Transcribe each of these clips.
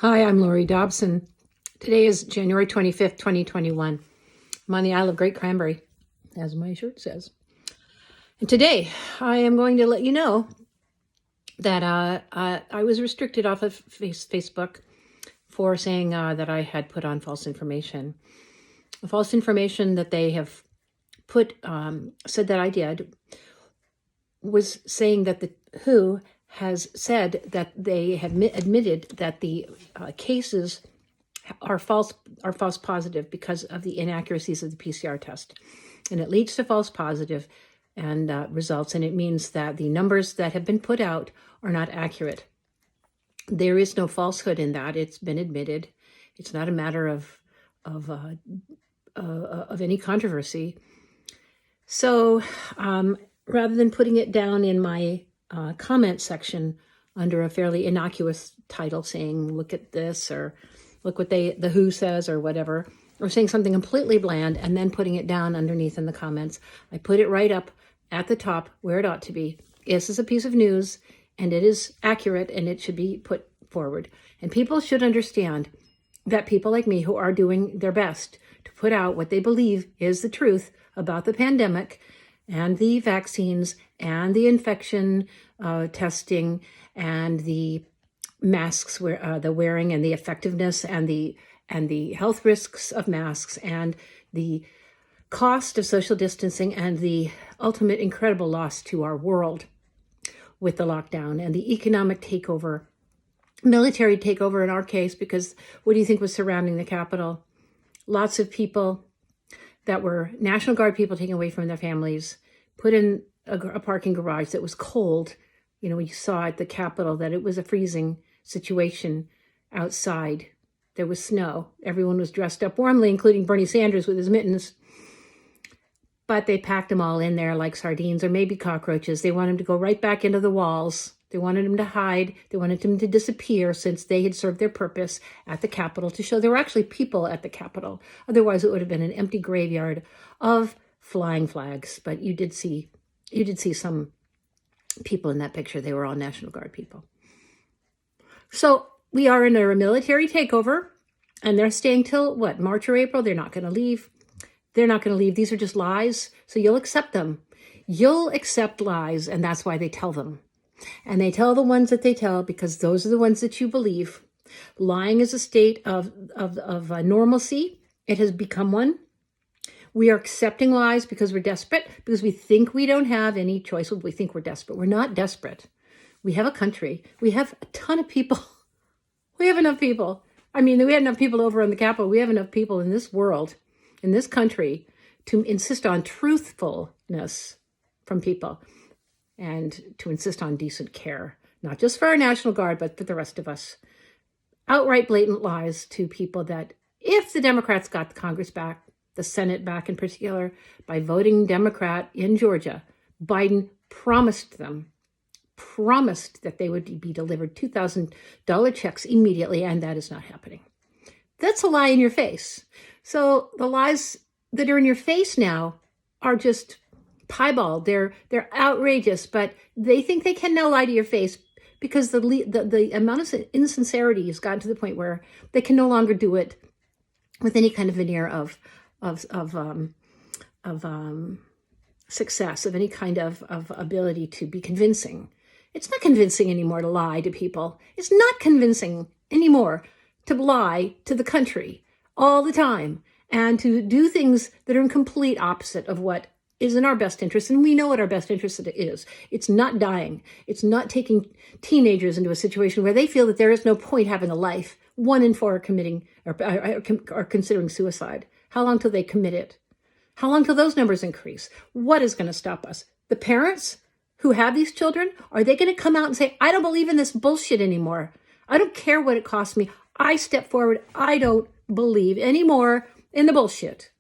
Hi, I'm Laurie Dobson. Today is January 25th, 2021. I'm on the Isle of Great Cranberry, as my shirt says. And today, I am going to let you know that I was restricted off of Facebook for saying that I had put on false information. The false information that they have said that I did was saying that the WHO has said that they have admitted that the cases are false positive because of the inaccuracies of the PCR test. And it leads to false positive and results, and it means that the numbers that have been put out are not accurate. There is no falsehood in that. It's been admitted. It's not a matter of any controversy. So rather than putting it down in my comment section under a fairly innocuous title saying, look at this, or look what the WHO says, or whatever, or saying something completely bland and then putting it down underneath in the comments, I put it right up at the top where it ought to be. This is a piece of news and it is accurate and it should be put forward. And people should understand that people like me who are doing their best to put out what they believe is the truth about the pandemic and the vaccines and the infection testing and the masks, the wearing and the effectiveness and the health risks of masks and the cost of social distancing and the ultimate incredible loss to our world with the lockdown and the economic takeover, military takeover in our case, because what do you think was surrounding the Capitol? Lots of people that were National Guard people taken away from their families, put in a parking garage that was cold. You know, we saw at the Capitol that it was a freezing situation outside. There was snow. Everyone was dressed up warmly, including Bernie Sanders with his mittens. But they packed them all in there like sardines or maybe cockroaches. They wanted them to go right back into the walls. They wanted them to hide. They wanted them to disappear since they had served their purpose at the Capitol to show there were actually people at the Capitol. Otherwise, it would have been an empty graveyard of flying flags. But you did see some people in that picture. They were all National Guard people. So we are in a military takeover, and they're staying till what, March or April? They're not going to leave. They're not going to leave. These are just lies. So you'll accept them. You'll accept lies, and that's why they tell them. And they tell the ones that they tell because those are the ones that you believe. Lying is a state of normalcy. It has become one. We are accepting lies because we're desperate, because we think we don't have any choice. We think we're desperate. We're not desperate. We have a country. We have a ton of people. We have enough people. I mean, we had enough people over on the Capitol. We have enough people in this world, in this country, to insist on truthfulness from people and to insist on decent care, not just for our National Guard, but for the rest of us. Outright blatant lies to people that if the Democrats got the Congress back, the Senate back in particular, by voting Democrat in Georgia, Biden promised that they would be delivered $2,000 checks immediately, and that is not happening. That's a lie in your face. So the lies that are in your face now are just piebald. They're outrageous, but they think they can now lie to your face because the amount of insincerity has gotten to the point where they can no longer do it with any kind of veneer of success, of any kind of ability to be convincing. It's not convincing anymore to lie to people. It's not convincing anymore to lie to the country all the time and to do things that are in complete opposite of what is in our best interest. And we know what our best interest is. It's not dying. It's not taking teenagers into a situation where they feel that there is no point having a life. 1 in 4 are committing or considering suicide. How long till they commit it? How long till those numbers increase? What is going to stop us? The parents who have these children, are they going to come out and say, I don't believe in this bullshit anymore. I don't care what it costs me. I step forward. I don't believe anymore in the bullshit.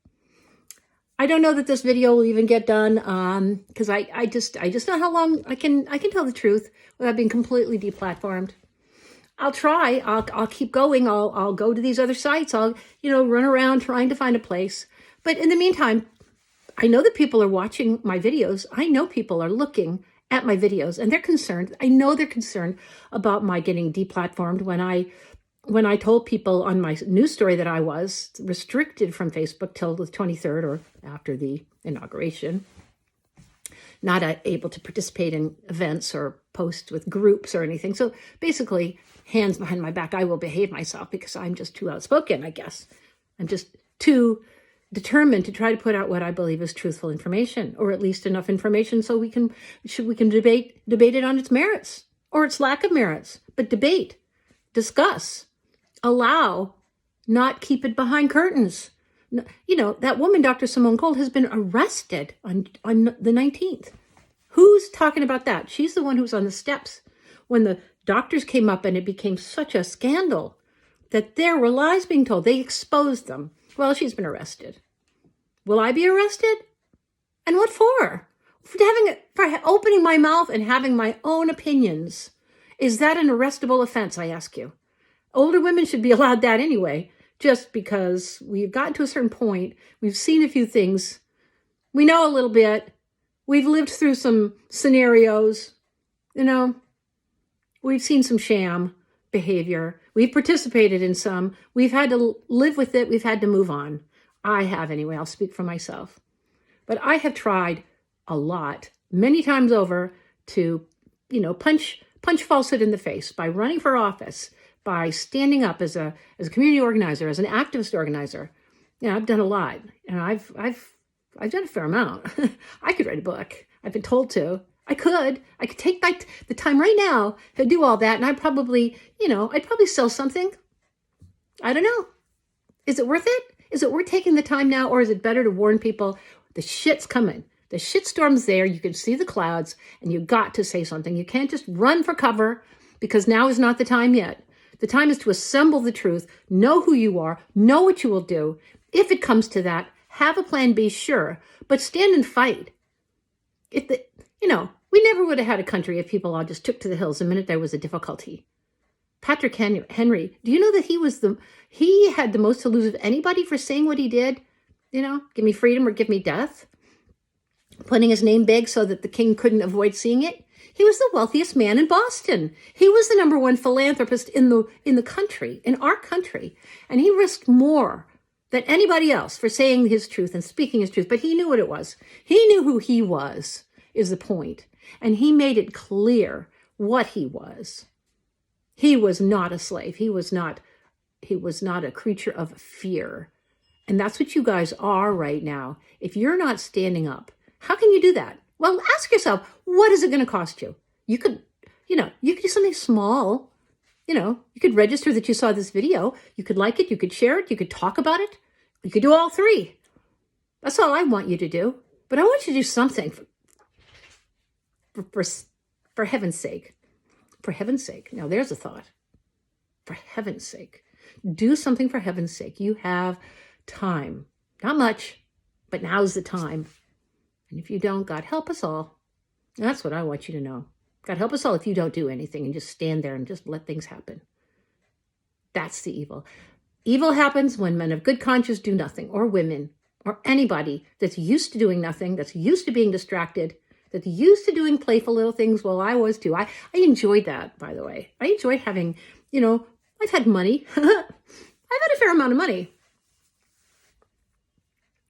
I don't know that this video will even get done because I just know how long I can tell the truth without being completely deplatformed. I'll try. I'll keep going. I'll go to these other sites. I'll run around trying to find a place. But in the meantime, I know that people are watching my videos. I know people are looking at my videos and they're concerned. I know they're concerned about my getting deplatformed when I when I told people on my news story that I was restricted from Facebook till the 23rd or after the inauguration, not able to participate in events or post with groups or anything. So basically, hands behind my back, I will behave myself because I'm just too outspoken, I guess. I'm just too determined to try to put out what I believe is truthful information, or at least enough information so we can debate it on its merits or its lack of merits, but debate, discuss, allow, not keep it behind curtains. That woman, Dr. Simone Gold, has been arrested on the 19th. Who's talking about that? She's the one who was on the steps when the doctors came up and it became such a scandal that there were lies being told. They exposed them. Well, she's been arrested. Will I be arrested? And what for? For opening my mouth and having my own opinions. Is that an arrestable offense, I ask you? Older women should be allowed that anyway, just because we've gotten to a certain point. We've seen a few things. We know a little bit. We've lived through some scenarios. We've seen some sham behavior. We've participated in some. We've had to live with it. We've had to move on. I have anyway. I'll speak for myself. But I have tried a lot, many times over, to, punch falsehood in the face by running for office, by standing up as a community organizer, as an activist organizer. I've done a lot, and I've done a fair amount. I could write a book. I've been told to. I could take the time right now to do all that, and I'd probably sell something. I don't know. Is it worth it? Is it worth taking the time now, or is it better to warn people the shit's coming? The shitstorm's there. You can see the clouds, and you got to say something. You can't just run for cover, because now is not the time yet. The time is to assemble the truth, know who you are, know what you will do. If it comes to that, have a plan B, sure, but stand and fight. We never would have had a country if people all just took to the hills the minute there was a difficulty. Patrick Henry, do you know that he had the most to lose of anybody for saying what he did? Give me freedom or give me death. Putting his name big so that the king couldn't avoid seeing it. He was the wealthiest man in Boston. He was the number one philanthropist in the country, in our country. And he risked more than anybody else for saying his truth and speaking his truth. But he knew what it was. He knew who he was, is the point. And he made it clear what he was. He was not a slave. He was not a creature of fear. And that's what you guys are right now. If you're not standing up, how can you do that? Well, ask yourself, what is it going to cost you? You could do something small. You could register that you saw this video. You could like it. You could share it. You could talk about it. You could do all three. That's all I want you to do. But I want you to do something for heaven's sake. For heaven's sake. Now, there's a thought. For heaven's sake. Do something for heaven's sake. You have time. Not much, but now's the time. And if you don't, God help us all. And that's what I want you to know. God help us all if you don't do anything and just stand there and just let things happen. That's the evil. Evil happens when men of good conscience do nothing, or women, or anybody that's used to doing nothing, that's used to being distracted, that's used to doing playful little things. Well, I was too. I enjoyed that, by the way. I enjoyed having, I've had money. I've had a fair amount of money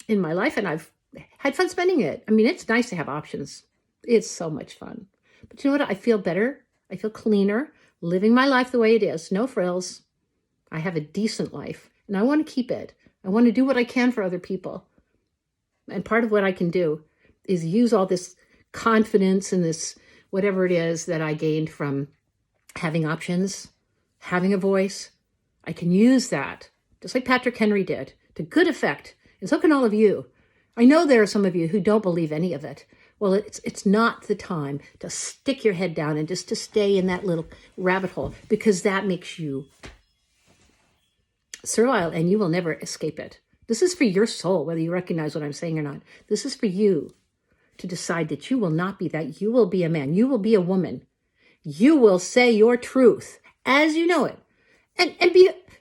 in my life, and I've had fun spending it. I mean, it's nice to have options. It's so much fun. But you know what? I feel better. I feel cleaner, living my life the way it is. No frills. I have a decent life, and I want to keep it. I want to do what I can for other people. And part of what I can do is use all this confidence and this whatever it is that I gained from having options, having a voice. I can use that, just like Patrick Henry did, to good effect. And so can all of you. I know there are some of you who don't believe any of it. Well, it's not the time to stick your head down and just to stay in that little rabbit hole, because that makes you servile and you will never escape it. This is for your soul, whether you recognize what I'm saying or not. This is for you to decide that you will not be that. You will be a man. You will be a woman. You will say your truth as you know it. And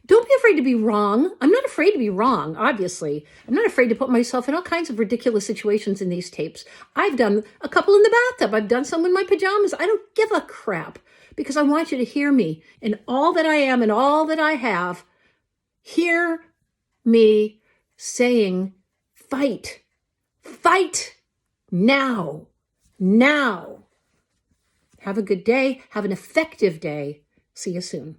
don't be afraid to be wrong. I'm not afraid to be wrong, obviously. I'm not afraid to put myself in all kinds of ridiculous situations in these tapes. I've done a couple in the bathtub. I've done some in my pajamas. I don't give a crap. because I want you to hear me in all that I am and all that I have. Hear me saying, fight. Fight now. Now. Have a good day. Have an effective day. See you soon.